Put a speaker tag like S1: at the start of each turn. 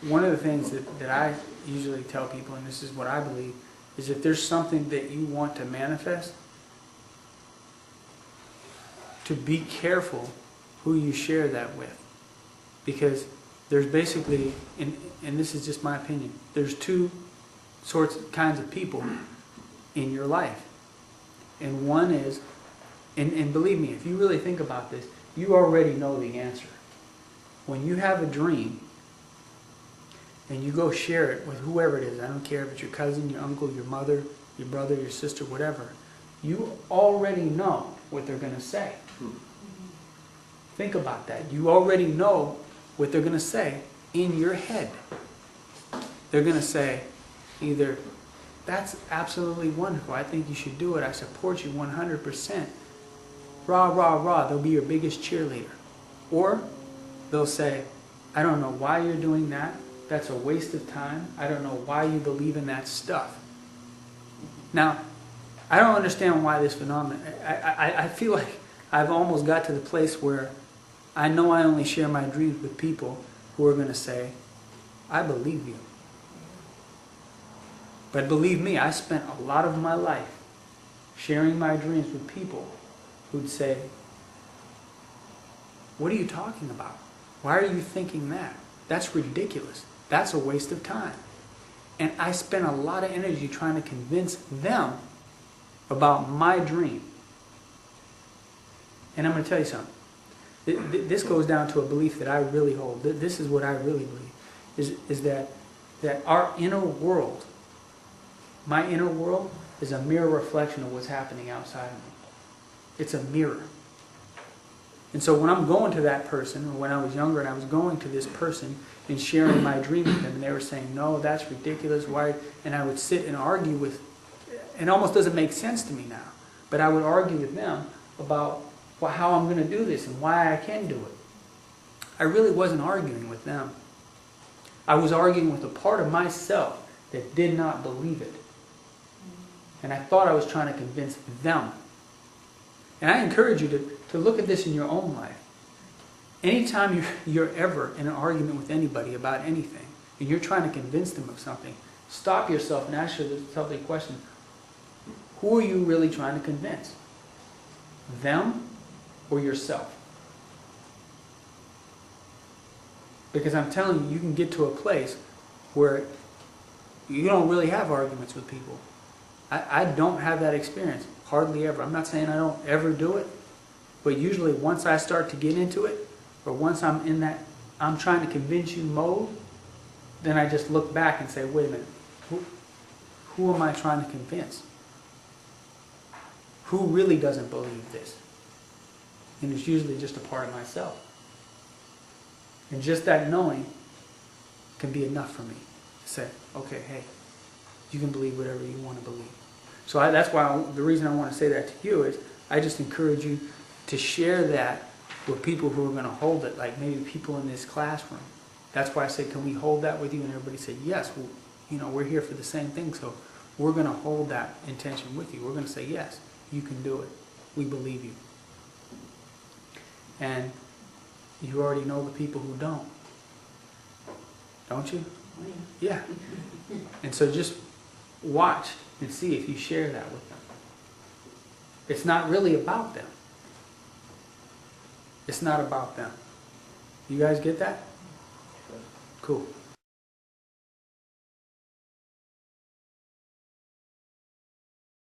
S1: one of the things that I usually tell people, and this is what I believe, is if there's something that you want to manifest, to be careful who you share that with. Because there's basically, and this is just my opinion, there's two kinds of people in your life. And one is, and believe me, if you really think about this, you already know the answer. When you have a dream, and you go share it with whoever it is, I don't care if it's your cousin, your uncle, your mother, your brother, your sister, whatever, you already know what they're going to say. Think about that. You already know what they're going to say in your head. They're going to say either, that's absolutely wonderful, I think you should do it, I support you 100%. Rah, rah, rah, they'll be your biggest cheerleader. Or they'll say, I don't know why you're doing that, that's a waste of time, I don't know why you believe in that stuff. Now, I don't understand why this phenomenon, I feel like I've almost got to the place where I know I only share my dreams with people who are going to say, I believe you. But believe me, I spent a lot of my life sharing my dreams with people who'd say, what are you talking about? Why are you thinking that? That's ridiculous. That's a waste of time. And I spent a lot of energy trying to convince them about my dream. And I'm going to tell you something. This goes down to a belief that I really hold. This is what I really believe. Is that our inner world, my inner world, is a mirror reflection of what's happening outside of me. It's a mirror. And so when I'm going to that person, or when I was younger and I was going to this person and sharing my dream with them, and they were saying, no, that's ridiculous, why? And I would sit and argue with, it almost doesn't make sense to me now, but I would argue with them about how I'm going to do this and why I can do it. I really wasn't arguing with them. I was arguing with a part of myself that did not believe it. And I thought I was trying to convince them. And I encourage you to look at this in your own life. Anytime you're ever in an argument with anybody about anything, and you're trying to convince them of something, stop yourself and ask yourself the question, who are you really trying to convince? Them or yourself? Because I'm telling you, you can get to a place where you don't really have arguments with people. I don't have that experience, hardly ever. I'm not saying I don't ever do it, but usually once I start to get into it, or once I'm in that I'm trying to convince you mode, then I just look back and say, wait a minute, who am I trying to convince? Who really doesn't believe this? And it's usually just a part of myself. And just that knowing can be enough for me to say, okay, hey, you can believe whatever you want to believe. So that's why the reason I want to say that to you is I just encourage you to share that with people who are going to hold it, like maybe people in this classroom. That's why I said, can we hold that with you? And everybody said, yes, well, we're here for the same thing, so we're going to hold that intention with you. We're going to say, yes, you can do it. We believe you. And you already know the people who don't. Don't you? Yeah. And so just watch and see if you share that with them. It's not really about them. It's not about them. You guys get that? Cool.